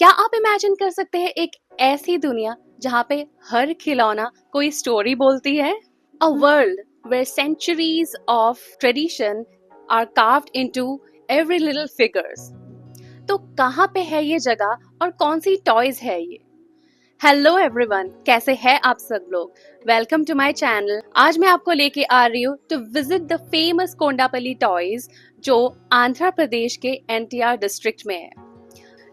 क्या आप इमेजिन कर सकते हैं एक ऐसी दुनिया जहाँ पे हर खिलौना कोई स्टोरी बोलती है? A world where centuries of tradition are carved into every little figures. तो कहाँ पे है ये जगह और कौन सी टॉयज है ये? हेलो एवरीवन, कैसे हैं आप सब लोग? Welcome to my channel. आज मैं आपको लेके आ रही हूँ to visit the famous Kondapalli toys जो आंध्र प्रदेश के एनटीआर डिस्ट्रिक्ट में है,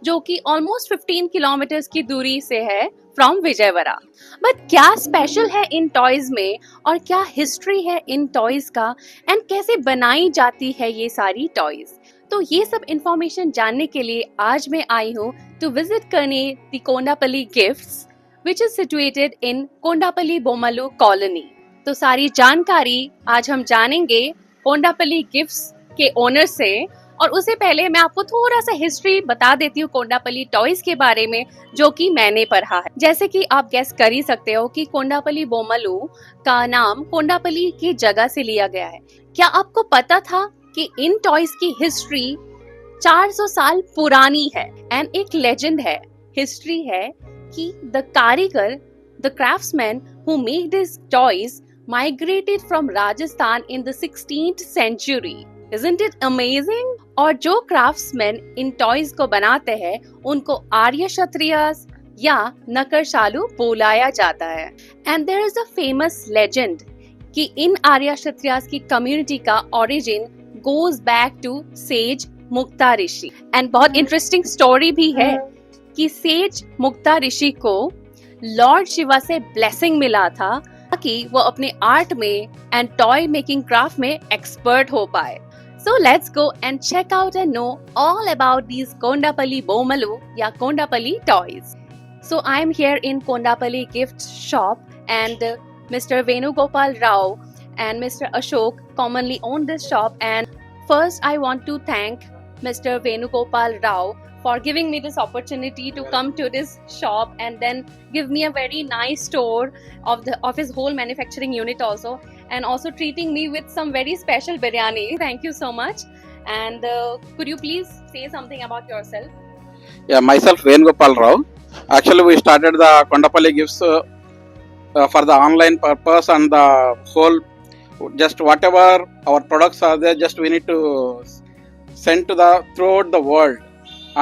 जो कि ऑलमोस्ट 15 किलोमीटर की दूरी से है फ्रॉम विजयवाड़ा। बट क्या स्पेशल है इन टॉयज में और क्या हिस्ट्री है इन टॉयज का एंड कैसे बनाई जाती है ये सारी टॉयज? तो ये सब इंफॉर्मेशन जानने के लिए आज मैं आई हूँ टू विजिट करने the Kondapalli gifts which is situated in Kondapalli Bommalu colony. तो सारी जानकारी आज हम जानेंगे कोंडापल्ली गिफ्ट्स के ओनर से। और उससे पहले मैं आपको थोड़ा सा हिस्ट्री बता देती हूँ कोंडापल्ली टॉयज के बारे में, जो कि मैंने पढ़ा है। जैसे कि आप गेस कर ही सकते हो कि कोंडापल्ली बोमलू का नाम कोंडापल्ली की जगह से लिया गया है। क्या आपको पता था कि इन टॉयज की हिस्ट्री 400 साल पुरानी है? एंड एक लेजेंड है, हिस्ट्री है कि द कारीगर, the craftsman who made this toys migrated from Rajasthan in the 16th century. Isn't it amazing? और जो क्राफ्ट्समैन इन टॉयज को बनाते हैं उनको आर्य क्षत्रियस या नकरशालू बुलाया जाता है। And there is a famous legend कि इन आर्य क्षत्रियस की कम्युनिटी का origin goes back to sage Mukta Rishi. And बहुत इंटरेस्टिंग स्टोरी भी है कि सेज मुक्ता ऋषि को लॉर्ड शिवा से ब्लेसिंग मिला था ताकि वो अपने आर्ट में एंड टॉय मेकिंग क्राफ्ट में एक्सपर्ट हो पाए। So let's go and check out and know all about these Kondapalli Bomalu ya Kondapalli toys. So I am here in Kondapalli gift shop and Mr. Venugopal Rao and Mr. Ashok commonly own this shop. And first I want to thank Mr. Venugopal Rao for giving me this opportunity to come to this shop and then give me a very nice tour of his whole manufacturing unit also, and also treating me with some very special biryani. Thank you so much. And could you please say something about yourself? Yeah, myself Venugopal Rao. Actually, we started the Kondapalli Gifts for the online purpose, and the whole, just whatever our products are there, just we need to send to the throughout the world,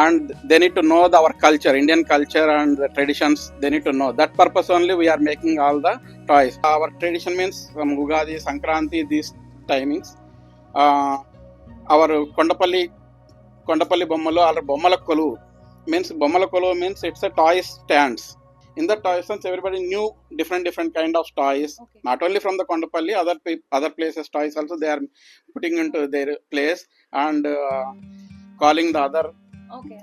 and they need to know our culture, Indian culture and the traditions. They need to know that purpose only we are making all the toys. Our tradition means Ugadi, Sankranti, these timings. Our Kondapalli Bommalu or Bommala Kolu means it's a toy stands. In the toy stands, everybody knew different kind of toys. Okay. Not only from the Kondapalli, other places toys also they are putting into their place and calling the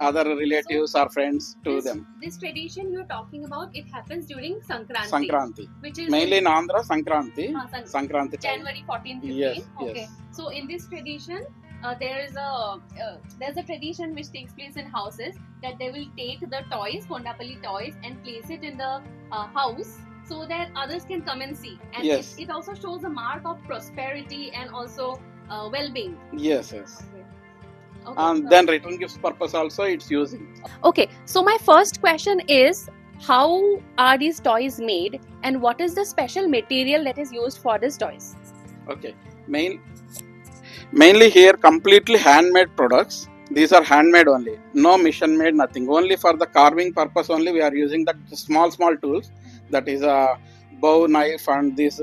other relatives or friends to them. This tradition you're talking about, it happens during Sankranti, which is mainly in Andhra. Sankranti January 14th, 15. Yes, okay. Yes. So in this tradition, there's a tradition which takes place in houses that they will take the toys, Kondapalli toys, and place it in the house so that others can come and see. And yes. it also shows a mark of prosperity and also well-being. Yes. Okay, and then return gifts purpose also it's using. Okay, so my first question is, how are these toys made and what is the special material that is used for these toys? Okay, mainly here completely handmade products. These are handmade only, no machine made, nothing. Only for the carving purpose only we are using the small tools, that is a bow, knife, and these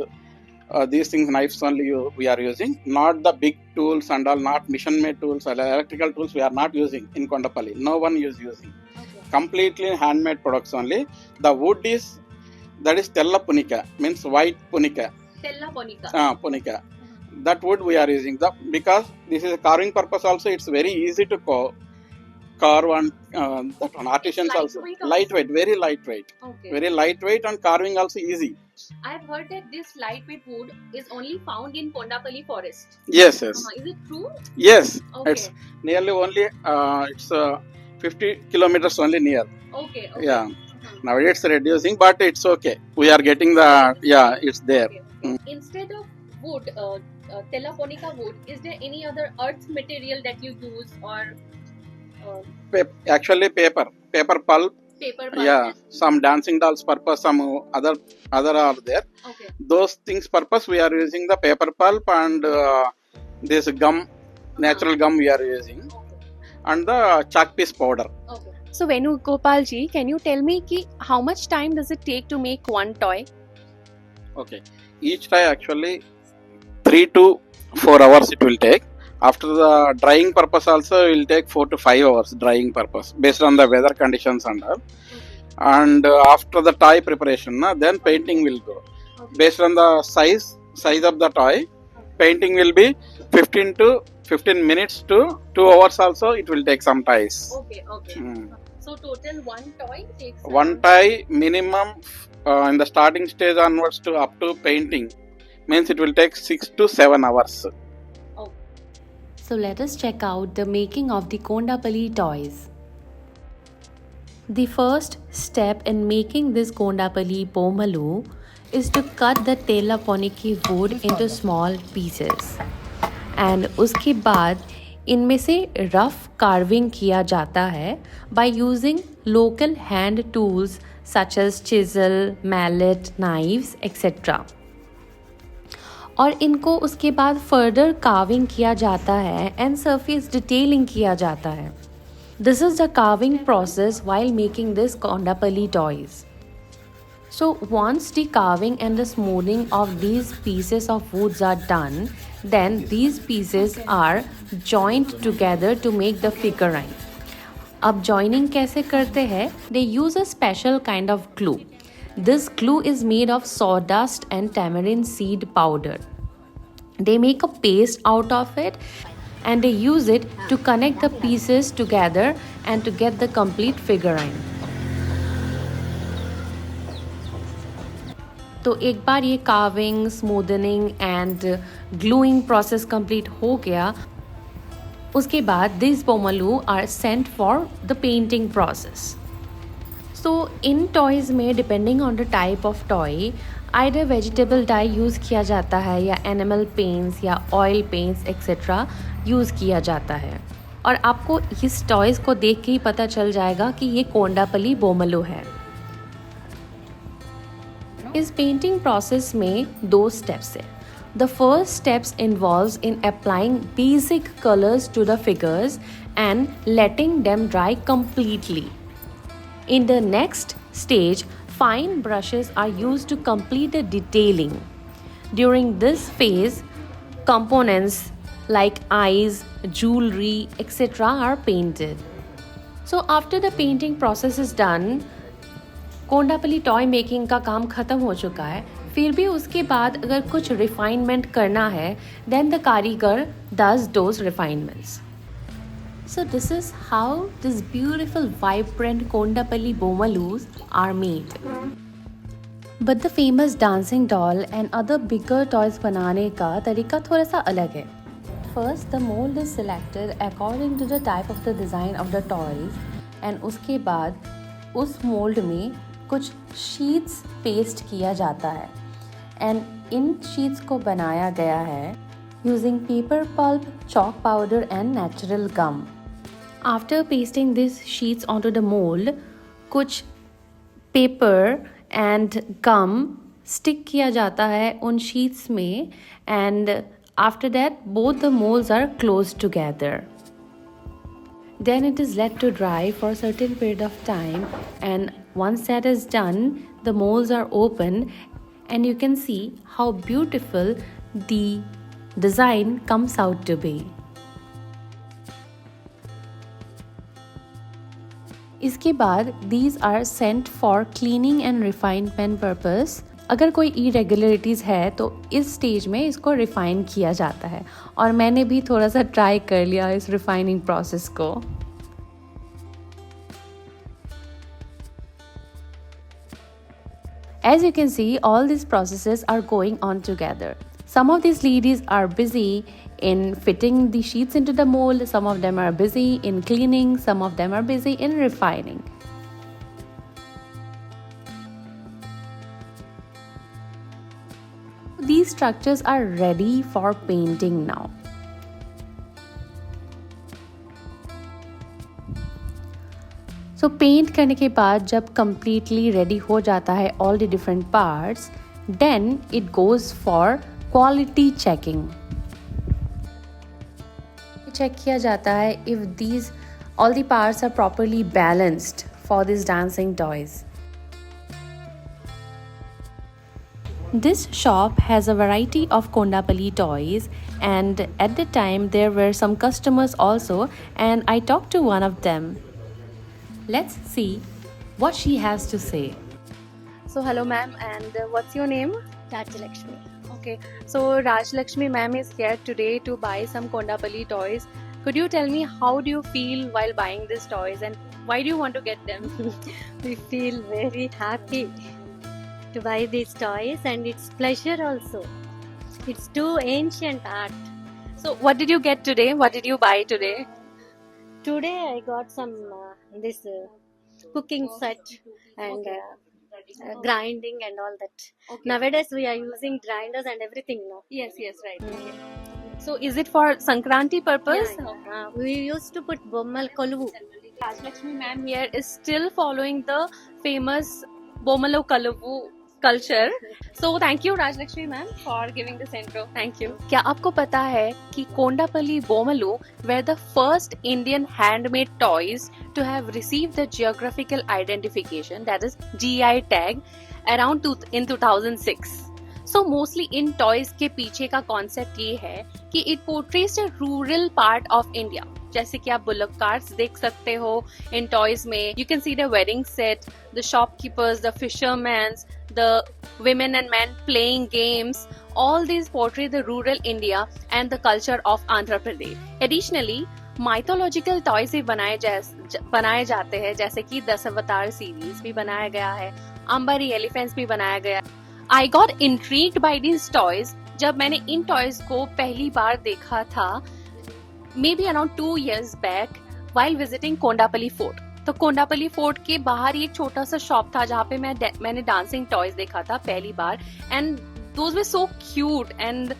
things, knives only we are using, not the big tools and all, not mission made tools or electrical tools we are not using in Kondapalli. No one is using. Okay. Completely handmade products only. The wood is Tella Punica, means white punica. Tella Punica. Punica. That wood we are using because this is a carving purpose also. It's very easy to carve and that one artisans also lightweight, very lightweight. Okay. Very lightweight, and carving also easy. I've heard that this lightweight wood is only found in Kondapalli forest. Yes. Is it true? Yes. Okay. It's nearly only it's 50 kilometers only near. Okay. Yeah. Nowadays it's reducing, but it's okay. We are getting it's there. Okay. Instead of wood, Tella Punica wood, is there any other earth material that you use or? Actually paper. paper pulp. Paper Yeah, some dancing dolls purpose, some other are there. Okay. Those things purpose we are using the paper pulp and this gum, natural gum we are using, and the chalk piece powder. Okay. So Venugopal ji, can you tell me ki how much time does it take to make one toy? Okay, each toy actually 3 to 4 hours it will take. After the drying purpose also it will take 4 to 5 hours drying purpose based on the weather conditions and all. And after the toy preparation then painting will go. Based on the size of the toy, painting will be 15 minutes to 2 hours also it will take some toys. Okay. So total one toy takes One toy minimum in the starting stage onwards to up to painting means it will take 6 to 7 hours. So let us check out the making of the Kondapalli toys. The first step in making this Kondapalli Bomalu is to cut the Telaponiki wood into small pieces. And उसके बाद इनमें से rough carving किया जाता है by using local hand tools such as chisel, mallet, knives, etc. और इनको उसके बाद फर्दर कार्विंग किया जाता है एंड सरफेस डिटेलिंग किया जाता है. This is the carving process while making this Kondapalli toys. So once the carving and the smoothing of these pieces of woods are done, then these pieces are joined together to make the figurine. अब joining कैसे करते हैं? They use a special kind of glue. This glue is made of sawdust and tamarind seed powder. They make a paste out of it and they use it to connect the pieces together and to get the complete figurine. तो एक बार ये carving, smoothing and gluing process complete हो गया, उसके बाद these Bomalu are sent for the painting process. So in toys में depending on the type of toy, either vegetable dye use किया जाता है या animal paints या oil paints etc. यूज़ किया जाता है. और आपको इस toys को देख के ही पता चल जाएगा कि ये कोंडापल्ली बोमलू है. इस पेंटिंग प्रोसेस में 2 steps है. The first steps involves in applying basic colors to the figures and letting them dry completely. In the next stage, fine brushes are used to complete the detailing. During this phase, components like eyes, jewelry, etc. are painted. So after the painting process is done, Kondapalli toy making का काम ख़त्म हो चुका है. फिर भी उसके बाद अगर कुछ रिफाइनमेंट करना है, देन द कारीगर does those refinements. So this is how this beautiful vibrant Kondapalli Bomalus are made. But the famous dancing doll and other bigger toys बनाने का तरीका थोड़ा सा अलग है. First, the mold is selected according to the type of the design of the toys and उसके बाद उस mold में कुछ शीट्स पेस्ट किया जाता है एंड इन शीट्स को बनाया गया है using paper pulp, chalk powder and natural gum. After pasting these sheets onto the mold, कुछ पेपर एंड गम स्टिक किया जाता है उन शीट्स में and after that both the molds are closed together. Then it is let to dry for a certain period of time and once that is done, the molds are open and you can see how beautiful the design comes out to be. इसके बाद these are sent for cleaning and refinement purpose. अगर कोई irregularities है तो इस stage में इसको refine किया जाता है और मैंने भी थोड़ा सा ट्राई कर लिया इस रिफाइनिंग प्रोसेस को. As you can see, all these processes are going on together. Some of these ladies are busy in fitting the sheets into the mold, some of them are busy in cleaning, some of them are busy in refining. These structures are ready for painting now. So paint करने के बाद जब completely ready हो जाता है all the different parts, then it goes for quality checking. Check किया जाता है if these all the parts are properly balanced for these dancing toys. This shop has a variety of Kondapalli toys, and at the time there were some customers also, and I talked to one of them. Let's see what she has to say. So hello ma'am, and what's your name? Rajlakshmi. Okay, so Rajlakshmi ma'am is here today to buy some Kondapalli toys. Could you tell me how do you feel while buying these toys and why do you want to get them? We feel very happy to buy these toys, and it's pleasure also. It's too ancient art. So what did you get today? What did you buy today? Today I got some this cooking set and grinding and all that. Okay. Nowadays we are using grinders and everything now. Yes, right. So is it for Sankranti purpose? We used to put Bommal Koluvu. Rajlakshmi ma'am here is still following the famous Bomalo Kalavu culture. So thank you Rajlakshmi ma'am for giving this intro. Thank you. क्या आपको पता है कि Kondapalli बोमलो were the first Indian handmade toys to have received the geographical identification, that is GI tag, around in 2006. So mostly in toys के पीछे का concept ये है कि it portrays a rural part of India. जैसे कि आप बुलक कार्ट्स देख सकते हो इन टॉयज में. You can see the wedding set, the shopkeepers, the fisherman's, the women and men playing games. All these portray the rural India and the culture of Andhra Pradesh. Additionally, mythological toys भी बनाए जाते हैं, जैसे कि 10 अवतार series भी बनाया गया है, अंबारी एलिफेंट्स भी बनाया गया. I got intrigued by these toys जब मैंने इन टॉयज को पहली बार देखा था, maybe around 2 years back while visiting Kondapalli fort. तो कोंडापल्ली फोर्ट के बाहर एक छोटा सा शॉप था जहाँ पे मैंने डांसिंग टॉयज देखा था पहली बार, and those were so cute and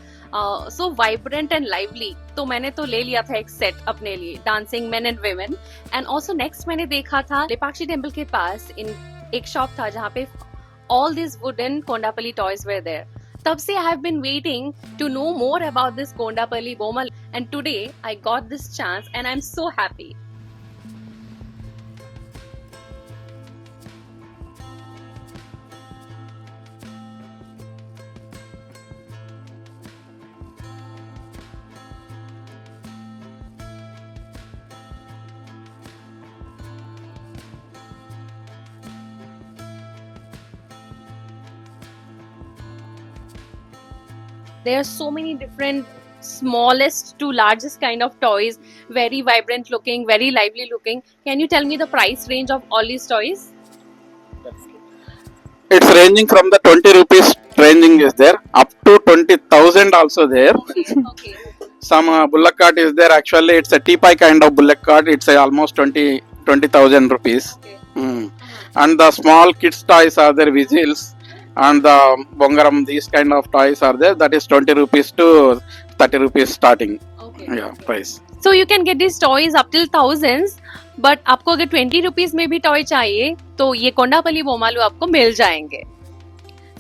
so vibrant and lively. तो मैंने तो ले लिया था एक सेट अपने लिए, dancing main and women. And also next मैंने देखा था लेपाक्षी टेम्पल के पास इन एक शॉप था जहाँ पे all this wooden Kondapalli toys were there. तब से I have been waiting to know more about this Kondapalli Bomal, and today I got this chance and I'm so happy. There are so many different smallest to largest kind of toys, very vibrant looking, very lively looking. Can you tell me the price range of all these toys? It's ranging from the 20 rupees ranging is there up to 20,000 also there. Okay. Some bullock cart is there. Actually, it's a teepie kind of bullock cart. It's almost 20,000 rupees. Okay. And the small kids toys are there, whistles and the bongaram. These kind of toys are there. That is 20 rupees to 30 rupees starting. Okay. Yeah, price. So you can get these toys up till thousands, but आपको अगर 20 rupees में भी toy चाहिए तो ये कोंडापल्ली बोमालू आपको मिल जाएंगे.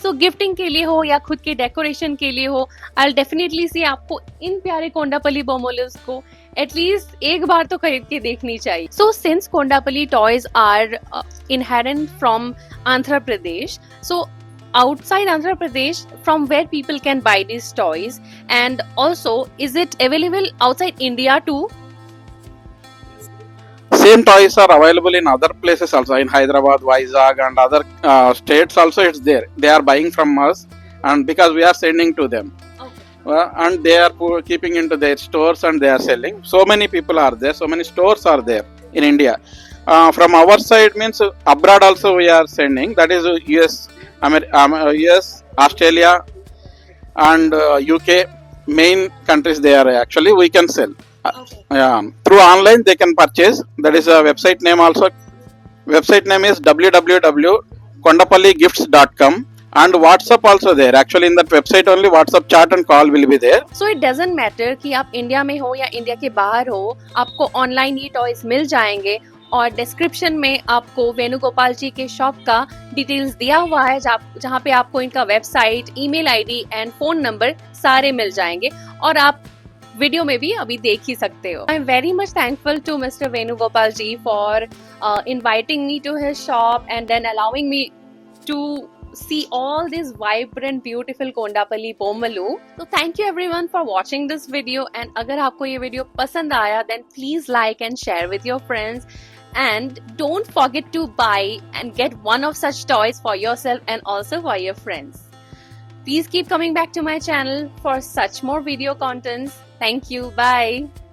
सो gifting के लिए हो या खुद के डेकोरेशन के लिए हो, आई डेफिनेटली से आपको इन प्यारे कोंडापल्ली बोमालूस को एटलीस्ट एक बार तो खरीद के देखनी चाहिए. So since Kondapalli toys are inherent from Andhra Pradesh, so outside Andhra Pradesh, from where people can buy these toys, and also is it available outside India too? Same toys are available in other places also, in Hyderabad, Vizag and other states also it's there. They are buying from us, and because we are sending to them. Okay. And they are keeping into their stores and they are selling. So many people are there, so many stores are there in India. From our side means abroad also we are sending, that is US, US, Australia and UK, main countries they are actually we can sell. Okay. Through online they can purchase. That is a website name also. Website name is www.kondapalligifts.com, and WhatsApp also there. Actually in that website only WhatsApp chat and call will be there. So it doesn't matter कि आप India में हो या India के बाहर हो, आपको online ये टॉयज मिल जाएंगे. और डिस्क्रिप्शन में आपको वेणुगोपाल जी के शॉप का डिटेल्स दिया हुआ है, जहाँ पे आपको इनका website, email ID and phone number सारे मिल जाएंगे और आप वीडियो में भी अभी देख ही सकते हो. I am very much thankful to mister Venugopal ji for inviting me to his shop and then allowing me to see all this vibrant beautiful Kondapalli Pomalu. So thank you everyone for watching this video, and अगर आपको ये video पसंद आया then please like and share with your friends, and don't forget to buy and get one of such toys for yourself and also for your friends. Please keep coming back to my channel for such more video contents. Thank you. Bye.